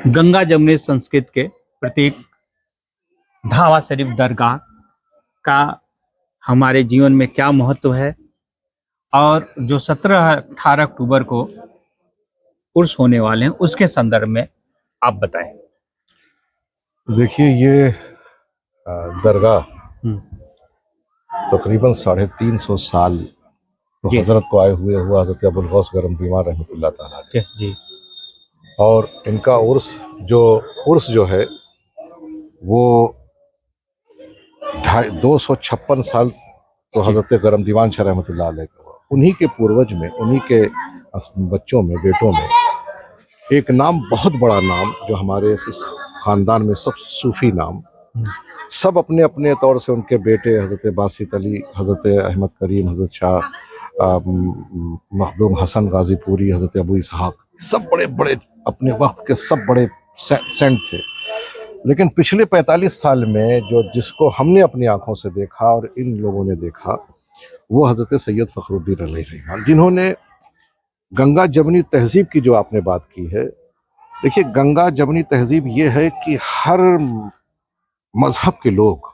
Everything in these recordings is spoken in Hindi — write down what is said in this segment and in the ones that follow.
गंगा जमुनी संस्कृत के प्रतीक धावा शरीफ दरगाह का हमारे जीवन में क्या महत्व है और जो 17-18 अक्टूबर को उर्स होने वाले हैं उसके संदर्भ में आप बताएं। देखिए ये दरगाह तकरीबन 350 साल तो हजरत को आए हुए हुआ हजरत अबुल गौस गरम दीवान रहमतुल्लाह ताला अलैह जी। और इनका उर्स जो है वो 256 साल तो हजरत गरम दीवान शाह रहमतुल्लाह अलैह का हुआ। उन्हीं के पूर्वज में, उन्हीं के बच्चों में, बेटों में एक नाम, बहुत बड़ा नाम जो हमारे इस खानदान में सब सूफी नाम, सब अपने अपने तौर से उनके बेटे हजरत बासित अली, हजरत अहमद करीम, हजरत शाह मखदूम हसन गाजीपुरी, हजरत अबू इसहाक, सब बड़े बड़े अपने वक्त के सब बड़े सेंट थे। लेकिन पिछले 45 साल में जिसको हमने अपनी आंखों से देखा और इन लोगों ने देखा वो हजरत सैयद फखरुद्दीन अलैहि, जिन्होंने गंगा जमुनी तहजीब की जो आपने बात की है। देखिए गंगा जमुनी तहजीब ये है कि हर मजहब के लोग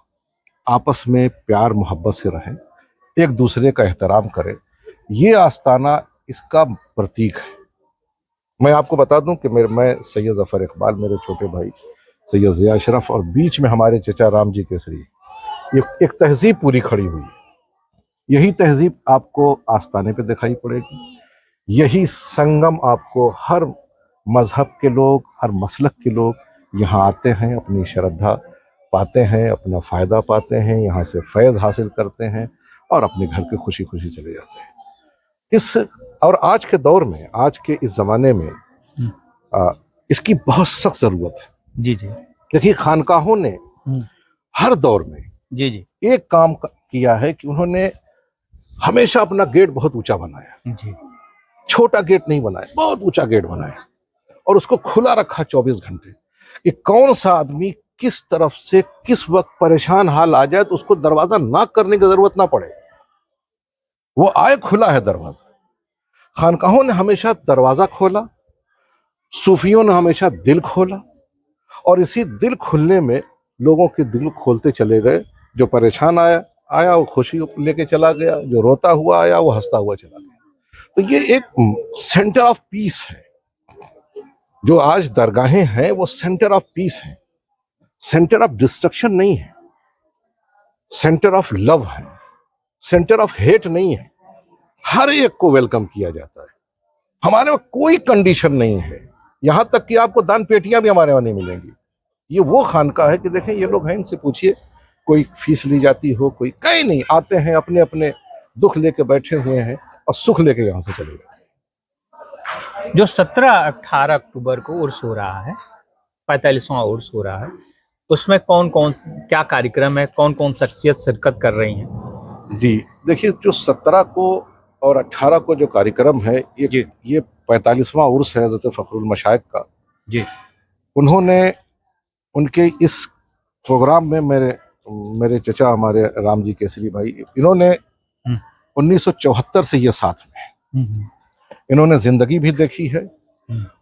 आपस में प्यार मोहब्बत से रहें, एक दूसरे का एहतराम करें। ये आस्ताना इसका प्रतीक है। मैं आपको बता दूं कि मैं सैयद जफर इकबाल, मेरे छोटे भाई सैयद ज़िया अशरफ और बीच में हमारे चचा राम जी केसरी, ये एक तहजीब पूरी खड़ी हुई है। यही तहजीब आपको आस्ताने पे दिखाई पड़ेगी। यही संगम आपको हर मजहब के लोग, हर मसलक के लोग यहाँ आते हैं, अपनी श्रद्धा पाते हैं, अपना फ़ायदा पाते हैं, यहाँ से फैज़ हासिल करते हैं और अपने घर पे खुशी खुशी चले जाते हैं। और आज के दौर में, आज के इस ज़माने में इसकी बहुत सख्त ज़रूरत है। जी जी। देखिए खानकाहों ने हर दौर में जी जी एक काम किया है कि उन्होंने हमेशा अपना गेट बहुत ऊंचा बनाया। जी। छोटा गेट नहीं बनाया, बहुत ऊंचा गेट बनाया और उसको खुला रखा 24 घंटे कि कौन सा आदमी किस तरफ से किस वक्त परेशान हाल आ जाए तो उसको दरवाजा नॉक करने की जरूरत ना पड़े, वो आए, खुला है दरवाजा। खानकाहों ने हमेशा दरवाजा खोला, सूफियों ने हमेशा दिल खोला और इसी दिल खुलने में लोगों के दिल खोलते चले गए। जो परेशान आया वो खुशी लेके चला गया, जो रोता हुआ आया वो हंसता हुआ चला गया। तो ये एक सेंटर ऑफ पीस है। जो आज दरगाहें हैं वो सेंटर ऑफ पीस है, सेंटर ऑफ डिस्ट्रक्शन नहीं है, सेंटर ऑफ लव है, सेंटर ऑफ हेट नहीं है। हर एक को वेलकम किया जाता है। हमारे वहाँ कोई कंडीशन नहीं है, यहां तक कि आपको दान पेटियां भी हमारे वहां नहीं मिलेंगी। ये वो खानका है कि देखें ये लोग हैं, इनसे पूछिए, कोई फीस ली जाती हो, कोई कहीं नहीं, आते हैं अपने अपने दुख लेके बैठे हुए हैं और सुख लेके यहां से चले जाते हैं। जो 17-18 अक्टूबर को उर्स हो रहा है, 45वां उर्स हो रहा है, उसमें कौन कौन क्या कार्यक्रम है, कौन कौन शख्सियत शिरकत कर रही हैं? जी देखिए, जो 17 को और 18 को जो कार्यक्रम है, ये 45वां उर्स है हज़रत फ़खरुल मशाइख का। जी। उन्होंने उनके इस प्रोग्राम में मेरे चचा हमारे राम जी केसरी भाई, इन्होंने 1974 से ये साथ में है। इन्होंने जिंदगी भी देखी है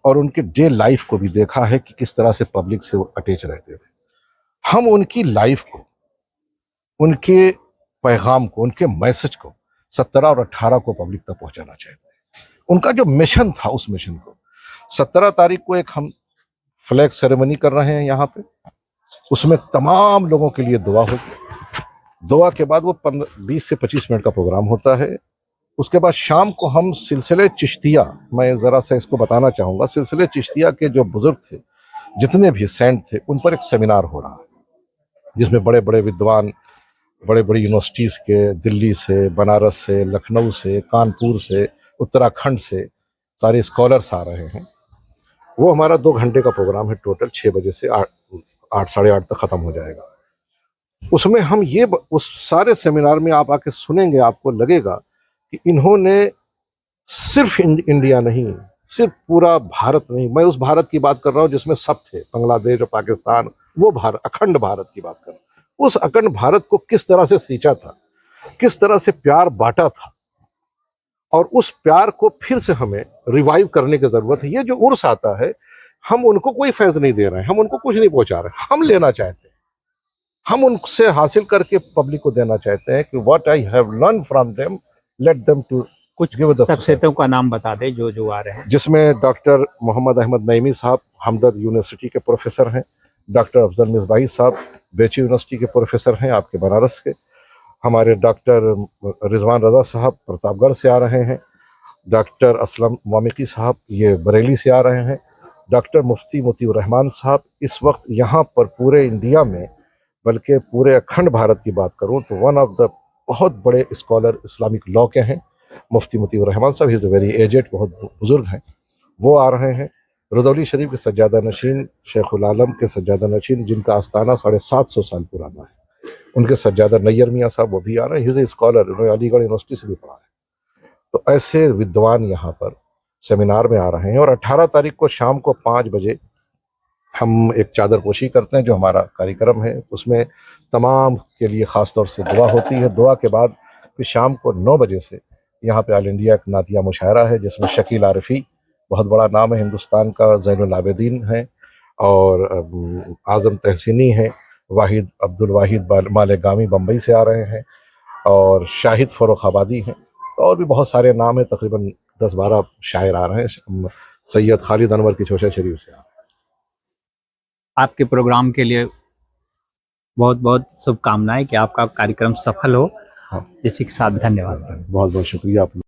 और उनके डे लाइफ को भी देखा है कि किस तरह से पब्लिक से वो अटैच रहते थे। हम उनकी लाइफ को, उनके पैगाम को, उनके मैसेज को 17 और 18 को पब्लिक तक पहुंचाना चाहते हैं। उनका जो मिशन था, उस मिशन को 17 तारीख को एक हम फ्लैग सेरेमनी कर रहे हैं यहाँ पे। उसमें तमाम लोगों के लिए दुआ होगी। दुआ के बाद वो 20 से 25 मिनट का प्रोग्राम होता है। उसके बाद शाम को हम सिलसिले चिश्तिया, मैं ज़रा सा इसको बताना चाहूँगा, सिलसिले चिश्तिया के जो बुजुर्ग थे, जितने भी सेंट थे, उन पर एक सेमिनार हो रहा है जिसमें बड़े बड़े विद्वान, बड़े बड़ी यूनिवर्सिटीज़ के, दिल्ली से, बनारस से, लखनऊ से, कानपुर से, उत्तराखंड से सारे स्कॉलर्स आ रहे हैं। वो हमारा 2 घंटे का प्रोग्राम है टोटल, 6 बजे से 8 साढ़े 8 तक ख़त्म हो जाएगा। उसमें हम उस सारे सेमिनार में आप आके सुनेंगे, आपको लगेगा कि इन्होंने सिर्फ इंडिया नहीं, सिर्फ पूरा भारत नहीं, मैं उस भारत की बात कर रहा हूँ जिसमें सब थे, बांग्लादेश और पाकिस्तान, वो भारत, अखंड भारत की बात कर रहा हूँ। उस अखंड भारत को किस तरह से सींचा था, किस तरह से प्यार बांटा था और उस प्यार को फिर से हमें रिवाइव करने की जरूरत है। ये जो उर्स आता है, हम उनको कोई फैज नहीं दे रहे हैं, हम उनको कुछ नहीं पहुंचा रहे हैं, हम लेना चाहते हैं, हम उनसे हासिल करके पब्लिक को देना चाहते हैं कि what I have learn from them let them to कुछ गिव द शख्सियतों का नाम बता दें जो जो आ रहे हैं। जिसमें डॉक्टर मोहम्मद अहमद नईमी साहब हमदर्द यूनिवर्सिटी के प्रोफेसर हैं, डॉक्टर अफजल मिसबाही साहब बेची यूनिवर्सिटी के प्रोफेसर हैं आपके बनारस के, हमारे डॉक्टर रिजवान रजा साहब प्रतापगढ़ से आ रहे हैं, डॉक्टर असलम वामिकी साहब ये बरेली से आ रहे हैं, डॉक्टर मुफ्ती मोतीउर रहमान साहब इस वक्त यहाँ पर पूरे इंडिया में बल्कि पूरे अखंड भारत की बात करूँ तो वन ऑफ द बहुत बड़े स्कॉलर इस्लामिक लॉ के हैं मुफ्ती मोतीउर रहमान साहब, ही इज़ वेरी एजेड, बहुत बुजुर्ग हैं, वो आ रहे हैं। रुदौली शरीफ के सज्जादा नशीन शेखुल आलम के सज्जादा नशीन जिनका आस्थाना 750 साल पुराना है, उनके सज्जादा नैयर मियाँ साहब वो भी आ रहे हैं, ही इज़ ए स्कॉलर, उन्होंने अलीगढ़ यूनिवर्सिटी से भी पढ़ा है। तो ऐसे विद्वान यहाँ पर सेमिनार में आ रहे हैं और 18 तारीख को शाम को 5 बजे हम एक चादर पोशी करते हैं जो हमारा कार्यक्रम है, उसमें तमाम के लिए ख़ास तौर से दुआ होती है। दुआ के बाद फिर शाम को 9 बजे से यहाँ पे ऑल इंडिया एक नातिया मुशायरा है जिसमें शकील आरिफी बहुत बड़ा नाम है हिंदुस्तान का, ज़ैनुल आबिदीन है और आज़म तहसीनी है, वाहिद अब्दुल वाहिद मालेगामी बम्बई से आ रहे हैं और शाहिद फ़र्रुखाबादी हैं, और भी बहुत सारे नाम हैं, तकरीबन 10-12 शायर आ रहे हैं, सैयद खालिद अनवर की चोशा शरीफ से आ रहे हैं। आपके प्रोग्राम के लिए बहुत बहुत शुभकामनाएं कि आपका कार्यक्रम सफल हो। हाँ। इसी के साथ धन्यवाद। बहुत बहुत शुक्रिया आप